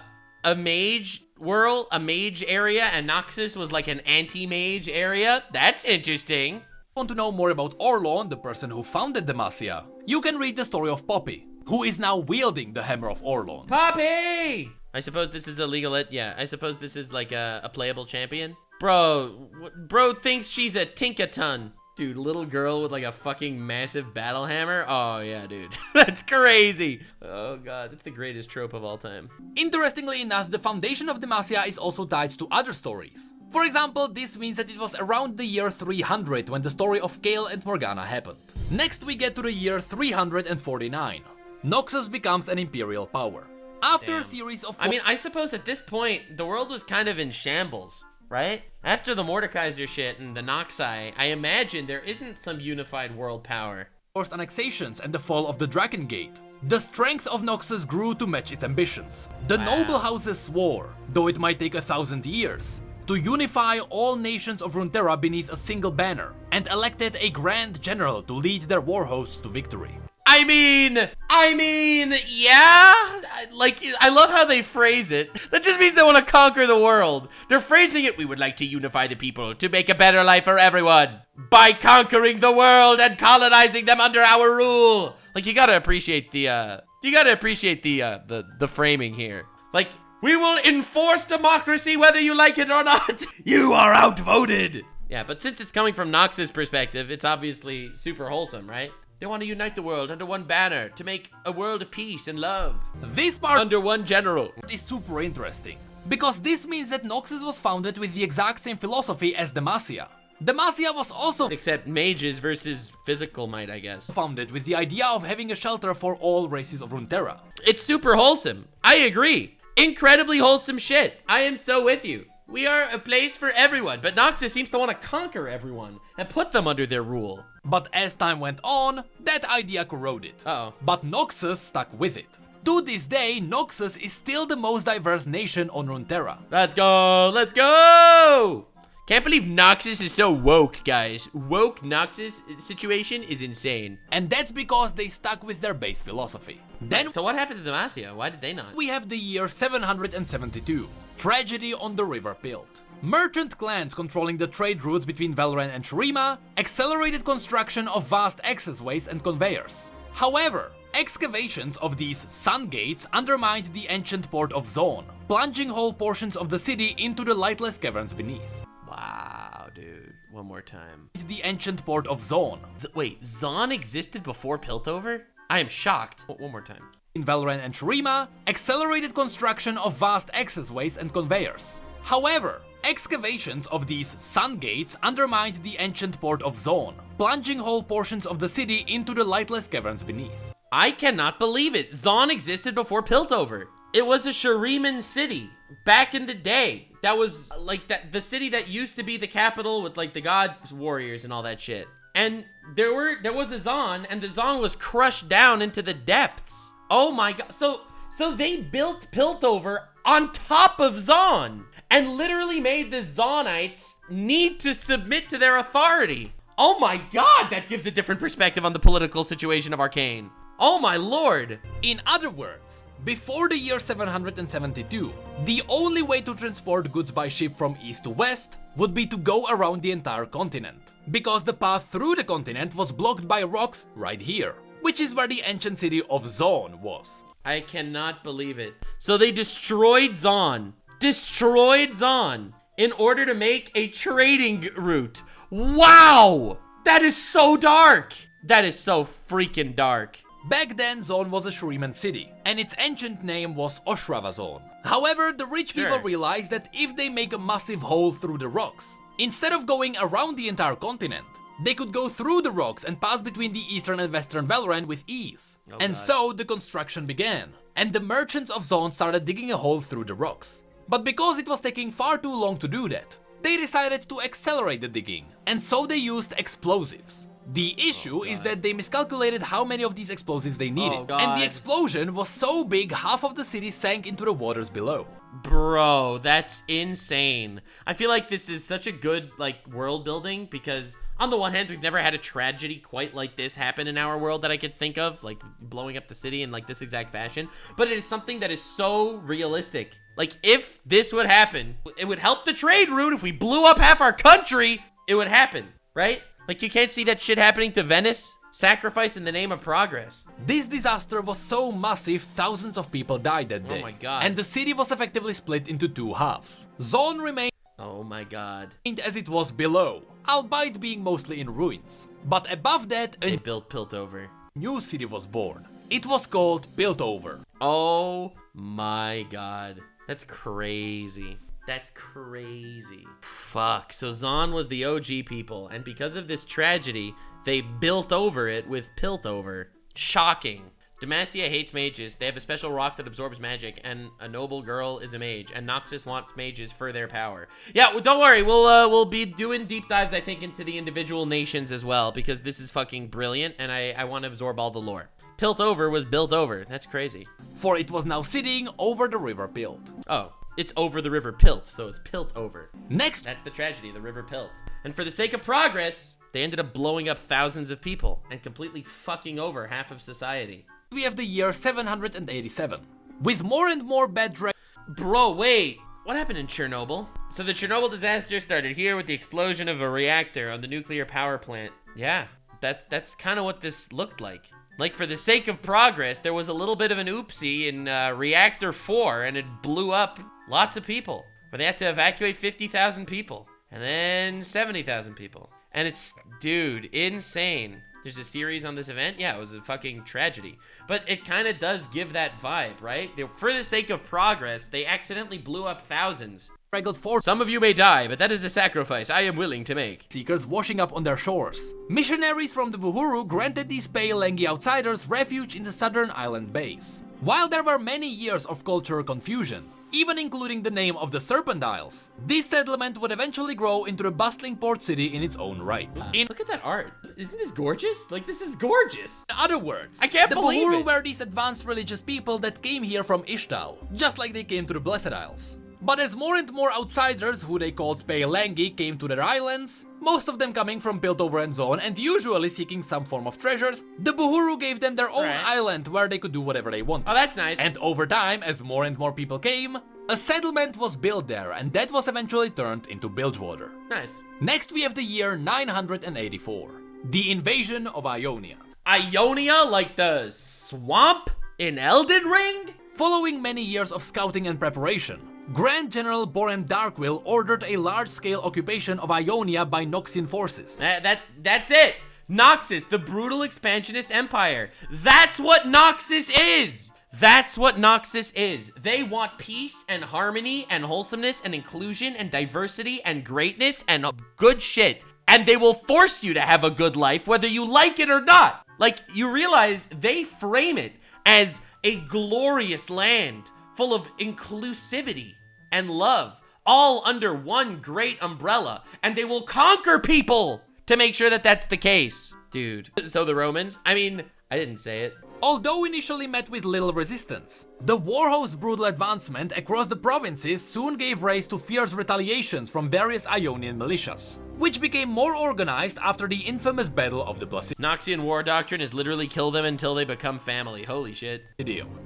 mage world, a mage area, and Noxus was like an anti-mage area? That's interesting. Want to know more about Orlon, the person who founded Demacia, you can read the story of Poppy, who is now wielding the Hammer of Orlon. Poppy! I suppose this is a legal... Yeah, I suppose this is like a playable champion. Bro thinks she's a Tinkaton. Dude, little girl with like a fucking massive battle hammer? Oh yeah, dude. That's crazy. Oh god, that's the greatest trope of all time. Interestingly enough, the foundation of Demacia is also tied to other stories. For example, this means that it was around the year 300 when the story of Kael and Morgana happened. Next we get to the year 349. Noxus becomes an imperial power. After a series of... I suppose at this point, the world was kind of in shambles. Right? After the Mordekaiser shit and the Noxai, I imagine there isn't some unified world power. Forced annexations and the fall of the Dragon Gate, the strength of Noxus grew to match its ambitions. The noble houses swore, though it might take 1,000 years, to unify all nations of Runeterra beneath a single banner, and elected a Grand General to lead their war hosts to victory. I mean, yeah, like, I love how they phrase it. That just means they want to conquer the world. They're phrasing it, we would like to unify the people to make a better life for everyone by conquering the world and colonizing them under our rule. Like, you gotta appreciate the framing here. Like, we will enforce democracy whether you like it or not. You are outvoted. Yeah, but since it's coming from Nox's perspective, it's obviously super wholesome, right? They want to unite the world under one banner to make a world of peace and love. This part under one general is super interesting, because this means that Noxus was founded with the exact same philosophy as Demacia. Demacia was also, except mages versus physical might, I guess, founded with the idea of having a shelter for all races of Runeterra. It's super wholesome. I agree. Incredibly wholesome shit. I am so with you. We are a place for everyone, but Noxus seems to want to conquer everyone and put them under their rule. But as time went on, that idea corroded. Uh-oh. But Noxus stuck with it. To this day, Noxus is still the most diverse nation on Runeterra. Let's go! Let's go! Can't believe Noxus is so woke, guys. Woke Noxus situation is insane. And that's because they stuck with their base philosophy. Then, so what happened to Demacia? Why did they not? We have the year 772. Tragedy on the River Pilt. Merchant clans controlling the trade routes between Valoran and Shurima accelerated construction of vast accessways and conveyors. However, excavations of these sun gates undermined the ancient port of Zaun, plunging whole portions of the city into the lightless caverns beneath. Wow, dude. One more time. The ancient port of Zaun. Wait, Zaun existed before Piltover? I am shocked. One more time. In Valoran and Shurima, accelerated construction of vast accessways and conveyors. However, excavations of these sun gates undermined the ancient port of Zaun, plunging whole portions of the city into the lightless caverns beneath. I cannot believe it. Zaun existed before Piltover. It was a Shuriman city back in the day. That was like the city that used to be the capital with like the god warriors and all that shit. And there was a Zaun, and the Zaun was crushed down into the depths. Oh my god. So they built Piltover on top of Zaun and literally made the Zaunites need to submit to their authority. Oh my god, that gives a different perspective on the political situation of Arcane. Oh my lord. In other words, before the year 772, the only way to transport goods by ship from east to west would be to go around the entire continent, because the path through the continent was blocked by rocks right here, which is where the ancient city of Zaun was. I cannot believe it. So they destroyed Zaun. Destroyed Zaun in order to make a trading route. Wow! That is so dark. That is so freaking dark. Back then, Zaun was a Shuriman city, and its ancient name was Oshrava Zaun. However, the rich people realized that if they make a massive hole through the rocks, instead of going around the entire continent, they could go through the rocks and pass between the eastern and western Valoran with ease. So the construction began, and the merchants of Zaun started digging a hole through the rocks. But because it was taking far too long to do that, they decided to accelerate the digging, and so they used explosives. The issue is that they miscalculated how many of these explosives they needed, and the explosion was so big half of the city sank into the waters below. Bro, that's insane. I feel like this is such a good, like, world building because on the one hand, we've never had a tragedy quite like this happen in our world that I could think of, like blowing up the city in like this exact fashion, but it is something that is so realistic. Like, if this would happen, it would help the trade route. If we blew up half our country, it would happen, right? Like, you can't see that shit happening to Venice. Sacrifice in the name of progress. This disaster was so massive, thousands of people died that day. Oh my god. And the city was effectively split into two halves. Zaun remained oh my god. As it was below, albeit being mostly in ruins. But above that, they built Piltover. New city was born. It was called Piltover. Oh my god. That's crazy. That's crazy. Fuck. So Zaun was the OG people, and because of this tragedy, they built over it with Piltover. Shocking. Demacia hates mages. They have a special rock that absorbs magic, and a noble girl is a mage, and Noxus wants mages for their power. Yeah, well, don't worry. We'll be doing deep dives, I think, into the individual nations as well, because this is fucking brilliant, and I want to absorb all the lore. Piltover was built over. That's crazy. For it was now sitting over the river Pilt. Oh. It's over the river Pilt, so it's Pilt over. Next, that's the tragedy, the river Pilt. And for the sake of progress, they ended up blowing up thousands of people and completely fucking over half of society. We have the year 787, with more and more bad Bro, wait. What happened in Chernobyl? So the Chernobyl disaster started here with the explosion of a reactor on the nuclear power plant. Yeah, that's kind of what this looked like. Like, for the sake of progress, there was a little bit of an oopsie in Reactor 4, and it blew up lots of people. Where they had to evacuate 50,000 people, and then 70,000 people. And it's, dude, insane. There's a series on this event. Yeah, it was a fucking tragedy. But it kind of does give that vibe, right? For the sake of progress, they accidentally blew up thousands. Some of you may die, but that is a sacrifice I am willing to make. Seekers washing up on their shores. Missionaries from the Buhuru granted these pale lanky outsiders refuge in the southern island base. While there were many years of cultural confusion, even including the name of the Serpent Isles, this settlement would eventually grow into a bustling port city in its own right. Look at that art. isn't this gorgeous? Like, this is gorgeous. In other words, I can't believe the Buhuru it. were these advanced religious people that came here from Ishtal, just like they came to the Blessed Isles. But as more and more outsiders, who they called Peelangi, came to their islands, most of them coming from Piltover and Zaun and usually seeking some form of treasures, the Buhuru gave them their own island where they could do whatever they wanted. Oh, that's nice. And over time, as more and more people came, a settlement was built there, and that was eventually turned into Bilgewater. Nice. Next we have the year 984, the invasion of Ionia. Ionia, like the swamp in Elden Ring? Following many years of scouting and preparation, Grand General Borem Darkwill ordered a large-scale occupation of Ionia by Noxian forces. That's it. Noxus, the brutal expansionist empire. That's what Noxus is. That's what Noxus is. They want peace and harmony and wholesomeness and inclusion and diversity and greatness and good shit. And they will force you to have a good life whether you like it or not. Like, you realize they frame it as a glorious land full of inclusivity and love, all under one great umbrella, and they will conquer people to make sure that that's the case. Dude, so the Romans, I mean, I didn't say it. Although initially met with little resistance, the warhost's brutal advancement across the provinces soon gave rise to fierce retaliations from various Ionian militias, which became more organized after the infamous Battle of the Placidium. Noxian war doctrine is literally kill them until they become family. Holy shit.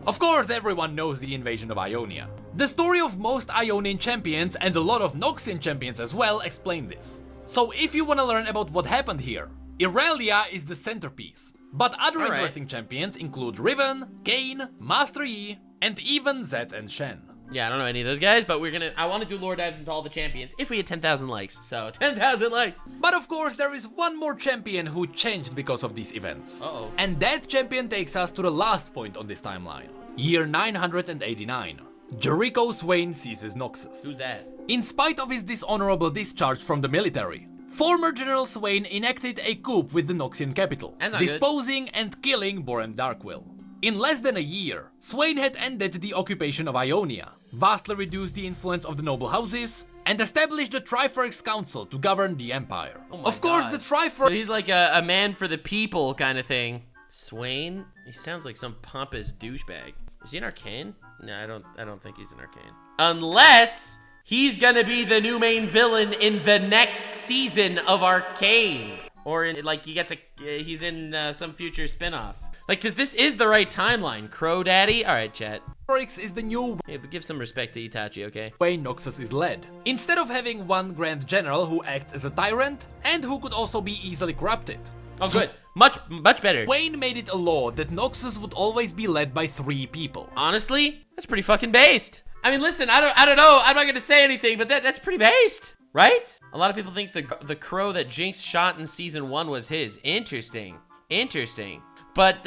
Of course, everyone knows the invasion of Ionia. The story of most Ionian champions and a lot of Noxian champions as well explain this. So if you want to learn about what happened here, Irelia is the centerpiece. But other interesting champions include Riven, Kayn, Master Yi, and even Zed and Shen. Yeah, I don't know any of those guys, but I want to do lore dives into all the champions if we had 10,000 likes. So 10,000 likes. But of course, there is one more champion who changed because of these events. Uh-oh. And that champion takes us to the last point on this timeline. Year 989. Jericho Swain seizes Noxus. Who's that? In spite of his dishonorable discharge from the military, former General Swain enacted a coup with the Noxian capital, disposing and killing Borem Darkwill. In less than a year, Swain had ended the occupation of Ionia, vastly reduced the influence of the noble houses, and established the Triferix Council to govern the empire. Of course, the Triferix... So he's like a man for the people kind of thing. Swain? He sounds like some pompous douchebag. Is he an arcane? No, I don't think he's an arcane. Unless he's gonna be the new main villain in the next season of Arcane. Or in, like, he's in some future spin-off. Like, cause this is the right timeline. Crow Daddy? Alright, chat. is the new hey, but give some respect to Itachi, okay? way Noxus is led. Instead of having one Grand General who acts as a tyrant, and who could also be easily corrupted. Oh, good. Much better. Swain made it a law that Noxus would always be led by 3 people. Honestly, that's pretty fucking based. I mean, listen, I don't know. I'm not gonna say anything, but that's pretty based, right? A lot of people think the crow that Jinx shot in season 1 was his. Interesting. But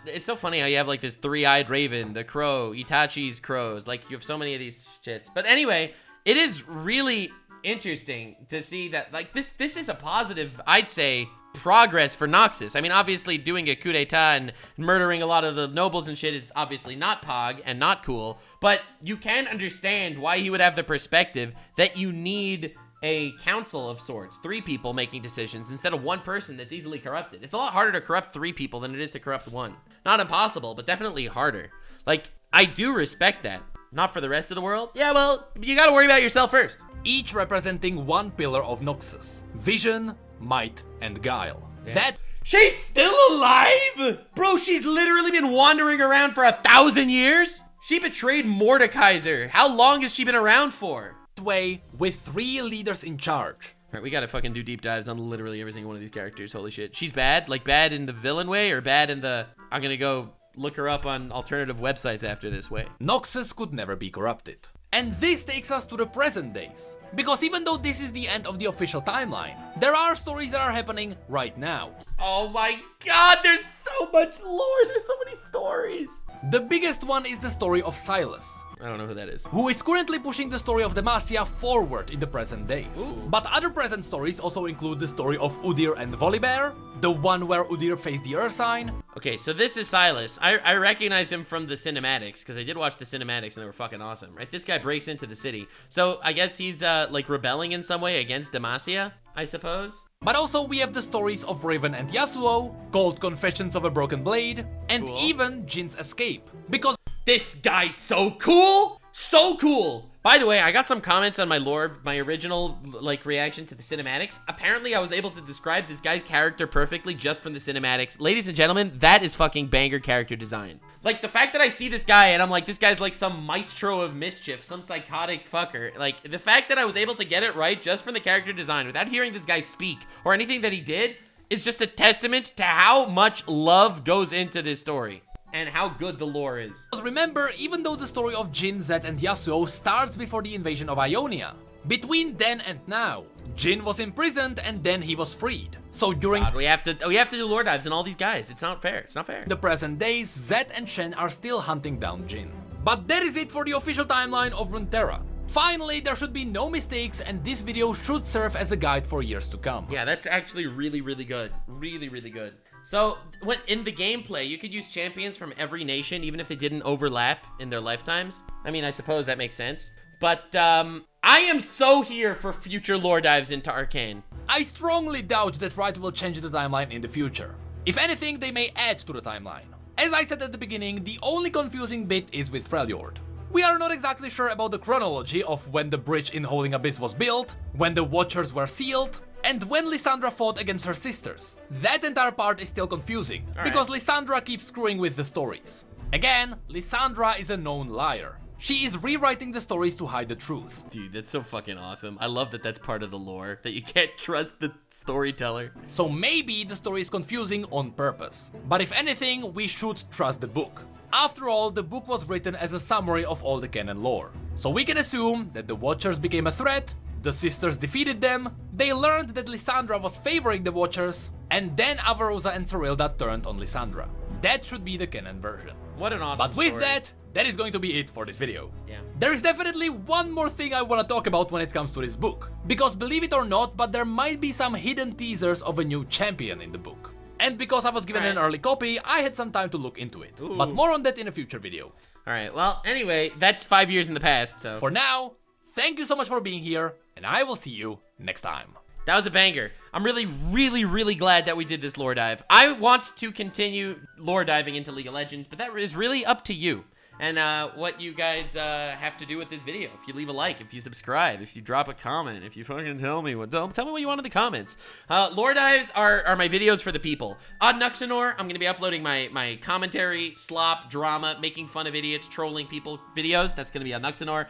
it's so funny how you have like this 3-eyed raven, the crow, Itachi's crows. Like, you have so many of these shits. But anyway, it is really interesting to see that, like, this is a positive, I'd say, progress for Noxus. I mean, obviously doing a coup d'etat and murdering a lot of the nobles and shit is obviously not pog and not cool, but you can understand why he would have the perspective that you need a council of sorts, 3 people making decisions instead of 1 person that's easily corrupted. It's a lot harder to corrupt 3 people than it is to corrupt 1. Not impossible, but definitely harder. Like, I do respect that. Not for the rest of the world. Yeah, well, you gotta worry about yourself first. Each representing 1 pillar of Noxus: vision, might, and guile. That she's still alive? Bro, she's literally been wandering around for 1,000 years? She betrayed Mordekaiser. How long has she been around for? way with 3 leaders in charge. Alright, we gotta fucking do deep dives on literally every single one of these characters. Holy shit. She's bad? Like bad in the villain way or bad in the I'm gonna go look her up on alternative websites after this way? Noxus could never be corrupted. And this takes us to the present days. Because even though this is the end of the official timeline, there are stories that are happening right now. Oh my god, there's so much lore, there's so many stories. The biggest one is the story of Silas, I don't know who that is. who is currently pushing the story of Demacia forward in the present days. Ooh. But other present stories also include the story of Udyr and Volibear, the one where Udyr faced the Earth sign. Okay, so this is Silas. I recognize him from the cinematics, because I did watch the cinematics and they were fucking awesome, right? This guy breaks into the city. So I guess he's like rebelling in some way against Demacia, I suppose. But also we have the stories of Raven and Yasuo, called Confessions of a Broken Blade, and Cool. even Jin's escape. Because This guy's so cool! So cool! By the way, I got some comments on my original, like, reaction to the cinematics. Apparently, I was able to describe this guy's character perfectly just from the cinematics. Ladies and gentlemen, that is fucking banger character design. Like, the fact that I see this guy and I'm like, this guy's like some maestro of mischief, some psychotic fucker. Like, the fact that I was able to get it right just from the character design without hearing this guy speak or anything that he did is just a testament to how much love goes into this story. And how good the lore is. remember, even though the story of Jin, Zed and Yasuo starts before the invasion of Ionia, between then and now, Jin was imprisoned and then he was freed. So during God, we have to do lore dives on all these guys. It's not fair. It's not fair. the present days, Zed and Shen are still hunting down Jin. But that is it for the official timeline of Runeterra. Finally, there should be no mistakes and this video should serve as a guide for years to come. Yeah, that's actually really, really good. Really, really good. So, when in the gameplay, you could use champions from every nation, even if they didn't overlap in their lifetimes. I mean, I suppose that makes sense. But, I am so here for future lore dives into Arcane. I strongly doubt that Riot will change the timeline in the future. If anything, they may add to the timeline. As I said at the beginning, the only confusing bit is with Freljord. We are not exactly sure about the chronology of when the bridge in Holding Abyss was built, when the Watchers were sealed, and when Lysandra fought against her sisters. That entire part is still confusing, because Lysandra keeps screwing with the stories. Again, Lysandra is a known liar. She is rewriting the stories to hide the truth. Dude, that's so fucking awesome. I love that that's part of the lore, that you can't trust the storyteller. So maybe the story is confusing on purpose. But if anything, we should trust the book. After all, the book was written as a summary of all the canon lore. So we can assume that the Watchers became a threat, the sisters defeated them, they learned that Lysandra was favoring the Watchers, and then Avarosa and Serilda turned on Lysandra. That should be the canon version. What an awesome But with story. that is going to be it for this video. Yeah. There is definitely one more thing I want to talk about when it comes to this book. Because believe it or not, but there might be some hidden teasers of a new champion in the book. And because I was given an early copy, I had some time to look into it. Ooh. But more on that in a future video. Alright, well, anyway, that's 5 years in the past, so... For now, thank you so much for being here, and I will see you next time. That was a banger. I'm really, really, really glad that we did this lore dive. I want to continue lore diving into League of Legends, but that is really up to you. And what you guys have to do with this video. If you leave a like, if you subscribe, if you drop a comment, if you fucking tell me what you want in the comments. Lore dives are my videos for the people. On Nuxanor, I'm gonna be uploading my commentary, slop, drama, making fun of idiots, trolling people videos. That's gonna be on Nuxanor.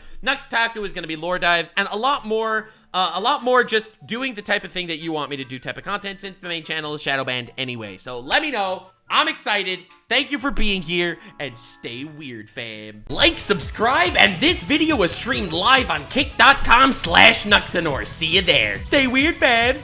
Taku is gonna be lore dives, and a lot more just doing the type of thing that you want me to do type of content, since the main channel is shadow banned anyway. So let me know. I'm excited. Thank you for being here, and stay weird, fam. Like, subscribe, and this video was streamed live on kick.com/Nuxanor. See you there. Stay weird, fam.